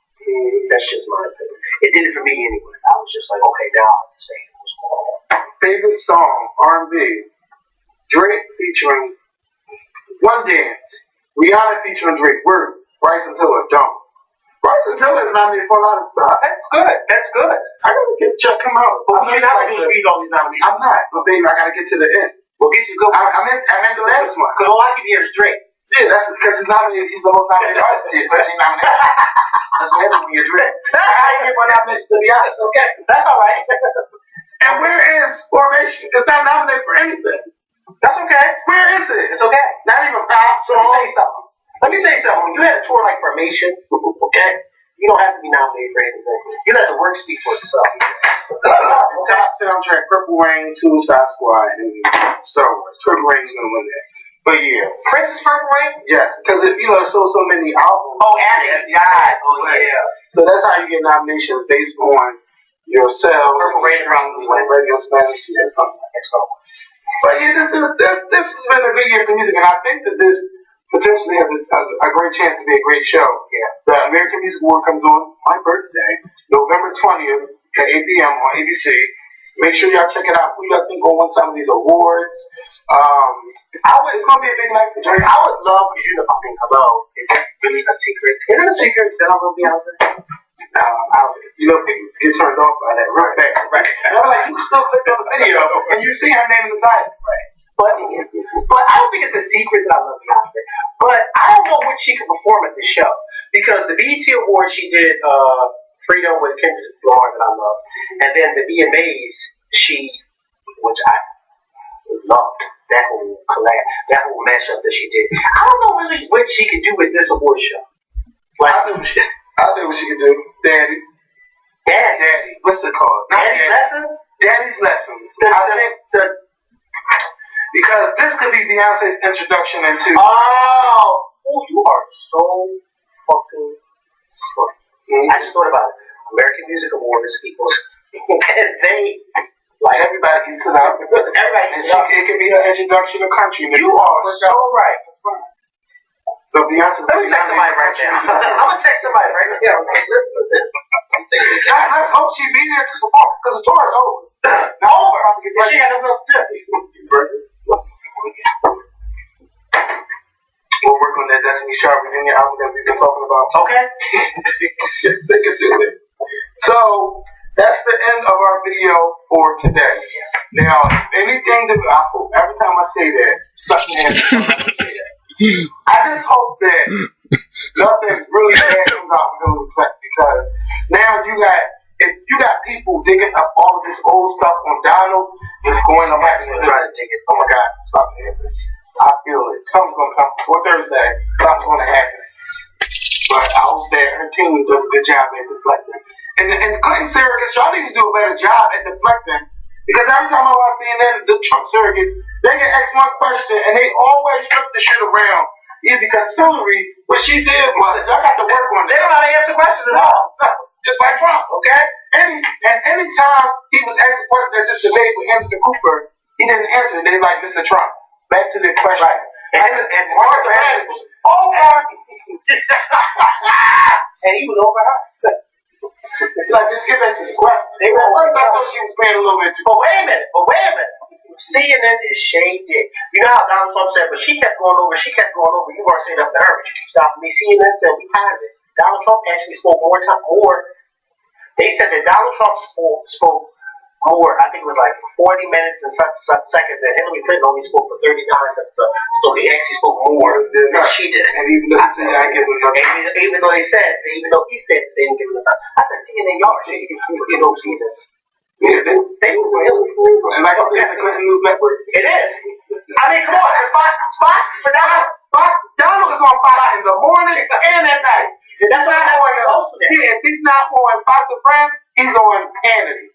That's just my opinion. It did it for me anyway. I was just like, okay, now I understand what's going on. Favorite song, R&B, Drake featuring One Dance, Rihanna featuring Drake, Word, Bryson Tiller, Don't. Bryson Tiller is nominated for a lot of stuff. That's good. That's good. I gotta check him out. But what you're not going to do is read all these nominations. I'm not, but baby, I gotta get to the end. We'll get you to go. I'm at the last one. Because all I can hear is Drake. Yeah, that's because he's nominated. He's the most nominated artist here. 13 nominations. That's what happens when you're dread. How you get one nomination to be honest? Okay, That's all right. and where is Formation? It's not nominated for anything. That's okay. Where is it? It's okay. Not even pop So let me tell songs. you something. Let me tell you something. When you had a tour like Formation, okay, you don't have to be nominated for anything. You let the work speak for itself. Top soundtrack: Purple Rain, Suicide Squad, and Star Wars. Purple Rain's gonna win that. But yeah, Prince's Purple Rain? yes, because there's so many albums. Oh, and it died. Oh, yeah. So that's how you get nominations based on your sales, Purple Rain streams, like radio Spanish, yeah, something like that. But yeah, this has been a good year for music, and I think that this potentially has a great chance to be a great show. Yeah. The American Music Award comes on my birthday, November 20th at 8 p.m. on ABC. Make sure y'all check it out. Who y'all think will win some of these awards? It's gonna be a big night for Drake. I would love, because hello, is it really a secret? Is it a secret that I'm going to Beyonce? People get turned off by that real fast. Right. And I'm like, you still clicked on the video and you see her name in the title. Right. But I don't think it's a secret that I love Beyonce. But I don't know what she could perform at this show. Because the BET Awards, she did Freedom with Kendrick Lamar that I love. And then the VMAs, which I loved, that whole collab, that whole mashup that she did. I don't know really what she could do with this award show. Like, I knew what she could do. Daddy. What's it called? Daddy's Lessons? Daddy's Lessons. Because this could be Beyonce's introduction into. Oh, you are so fucking smart. Mm-hmm. I just thought about it. American Music Awards equals, and they, like everybody gets it up. It could be her introduction to country. You are so right. That's fine. But Beyonce. Let me text somebody right now. I'm gonna text somebody right now and say, listen to this. Let's hope she be there to perform because the tour is over. Over. She got nothing else to do. We'll work on that Destiny Child reunion album that we've been talking about. Okay. They could do it. So that's the end of our video for today. Now, anything that every time I say that, something happens. I say that. I just hope that nothing really bad comes out of Hillary Clinton because now if you got people digging up all of this old stuff on Donald, it's going to happen. Trying to dig it. Oh my God, it's about to happen. I feel it. Something's going to come. For Thursday, something's going to happen. But I hope that her team does a good job at deflecting. And Clinton surrogates, y'all need to do a better job at deflecting. Because every time I watch CNN, the Trump surrogates, they get asked one question and they always flip the shit around. Yeah, because Hillary, what she did was, y'all got to work on it. They don't know how to answer questions at all. Just like Trump, okay? And any time he was asked a question that this debate with Anderson Cooper, he didn't answer it. They like, Mr. Trump, back to the question. Right. And Martha Raddatz was over. And he was over her. It's like, just get back to the question. I thought she was playing a little bit too. But wait a minute. CNN is shady. You know how Donald Trump said, but she kept going over. You weren't saying nothing to her, but you keep stopping me. CNN said, we timed it. Donald Trump actually spoke more. They said that Donald Trump spoke more, I think it was like for 40 minutes and such seconds, and Hillary Clinton only spoke for 39 seconds. So he actually spoke more than she did. And even though he said, even though he said they didn't give him the time. I said, CNN, y'all are shady. You know, CNN. Yeah, they was doing Hillary. And like I said, it's the Clinton News Network. It is. I mean, come on, because Fox is for Donald. Donald is on Fox in the morning and at night. That's why I want to host it. Yeah, if he's not on Fox and Friends, he's on Hannity.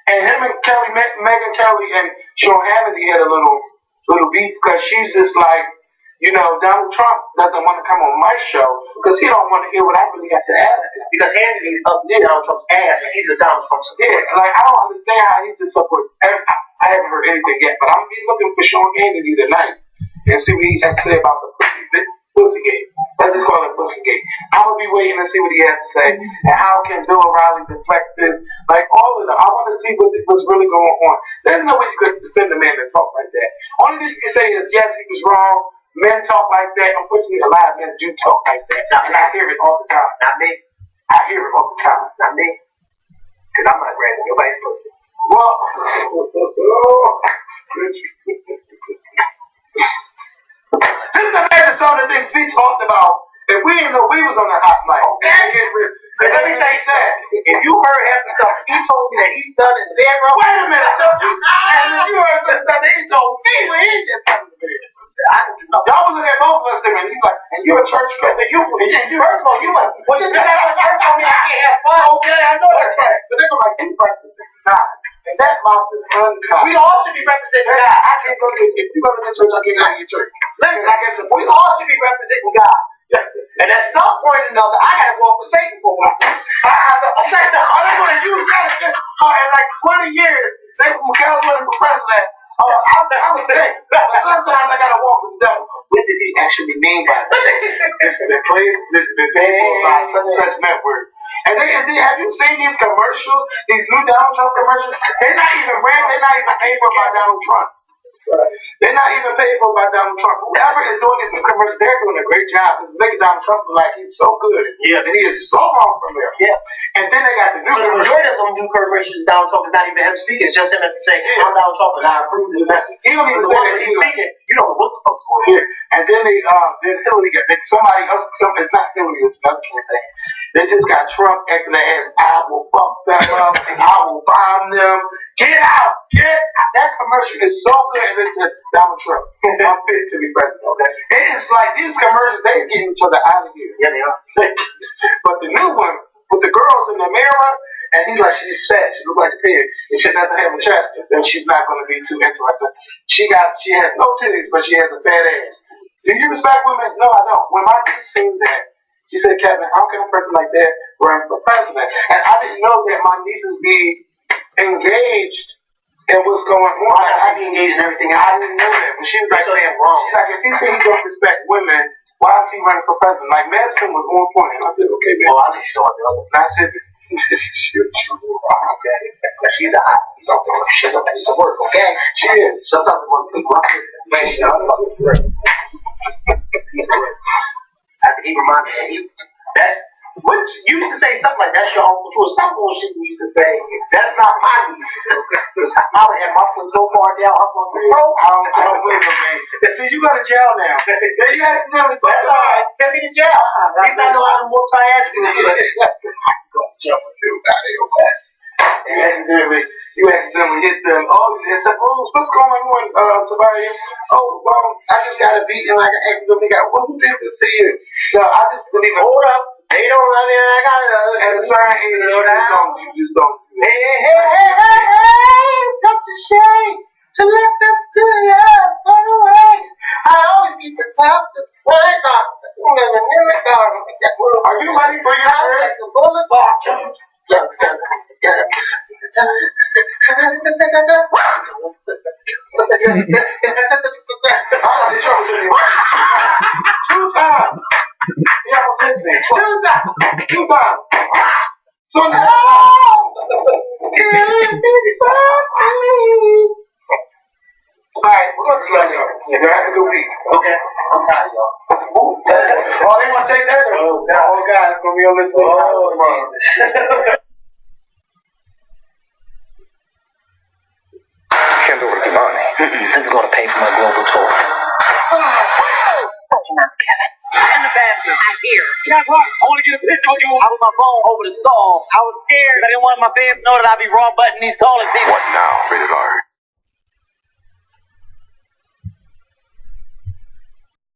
And him and Megyn Kelly and Sean Hannity had a little beef because she's just like, Donald Trump doesn't want to come on my show because he don't want to hear what I really have to ask him. Because Hannity's up near Donald Trump's ass and he's a Donald Trump supporter. Yeah, like I don't understand how he just supports. I haven't heard anything yet, but I'm gonna be looking for Sean Hannity tonight and see what he has to say about the Pussygate. Let's just call it Pussygate. I'm gonna be waiting to see what he has to say and how can Bill O'Reilly deflect this. Like all of them, I want to see what's really going on. There's no way you could defend a man that talk like that. Only thing you can say is yes, he was wrong. Men talk like that. Unfortunately, a lot of men do talk like that, and I hear it all the time. Not me. I hear it all the time. Not me. Because I'm not grabbing nobody's pussy. Well, this is the man just some of the things we talked about. If we didn't know we was on the hot mic. Because let me tell you something. If you heard half the stuff he told me that he's done in the bedroom. Wait a minute, don't you? And then you heard some stuff that he told me when he did something in the bedroom. Y'all would look at both of us and you like, and you a church girl. And you first of all, you like, well, you just have a church on me, I can't have fun. Okay, I know that's right. But they're like, you practicing God. And that mouth is unkind. We all should be representing God. I can't go to, if you go to the church, I can't go to your church. Listen, we all should be representing God. And at some point or another, I gotta walk with Satan for a while. They're gonna use that in like 20 years. Miguel's running for president. I'm saying, but sometimes I gotta walk with the devil. What did he actually mean by that? This has been played. This has been paid for by such network. And have you seen these commercials? These new Donald Trump commercials? They're not even ran. They're not even paid for by Donald Trump. They're not even paid for by Donald Trump. Whoever is doing these new commercials, they're doing a great job because it's making Donald Trump look like he's so good. Yeah. And he is so long from there. Yeah. And then they got the new commercials. The majority of them new commercials, Donald Trump is not even him speaking. It's just him to say, I'm Donald Trump and I approve this message. He don't even say that he's speaking. You don't know what the fuck's going on. Yeah. And then then Hillary got somebody else. It's not Hillary. It's another thing. They just got Trump acting as I will fuck them up. I will bomb them. Get out. That commercial is so good. And it says Donald Trump, I'm fit to be president. Okay. It's like these commercials. They getting each other out of here. Yeah, they are. But the new one with the girls in the mirror, and he's like, she's fat. She looks like a pig. If she doesn't have a chest, then she's not going to be too interested. She has no titties, but she has a fat ass. Do you respect women? No, I don't. When my niece seen that, she said, Kevin, how can a person like that run for president? And I didn't know that my nieces be engaged in what's going on. I be engaged in everything. I didn't know that. But she was like, so damn wrong. She's like, if he said he don't respect women, why is he running for president? Like, Madison was on point. And I said, okay, man. Well, I think she's on the other. I said, okay. She's a hot. She's a piece of work, okay? She is. Sometimes I'm going to take my sister. Man, she's a fucking friend. Piece of work. I have to keep reminding him. What you used to say something like that's your uncle too, or some bullshit you used to say. That's not my niece. Because I would have my foot so far down, I'm going to throw. I don't blame him, man. See, you go to jail now. You accidentally. That's all right. Send me to jail. At least I know how to whoop my ass for you. Go to jail with you, okay? You accidentally hit them. Oh, it's a Bruce. What's going on, Tobias? Oh, well, I just got a beat and like I accidentally got. Well, who did this to you? So I just believe. Hold up. They don't love me. I got it. And the sign here, you just don't. Hey, such a shame to let this good love go away. I always keep it up to find out. Are you ready for your turn? Like the bullet ball. Two times. He almost hit me. Two times. So now. Alright, we're going to slow down. You're having a good week. Okay. I'm tired, y'all. Oh, they want to take that? Oh, God, it's going to be on this thing. Oh, Jesus. Kendall Kimani. This is going to pay for my global tour. Shut your mouth, Kevin. In the bathroom. I'm here. Guess what? I want to get a picture with you. I was my phone over the stall. I was scared. I didn't want my fans to know that I'd be raw butting these tallest things. What now? Rated R.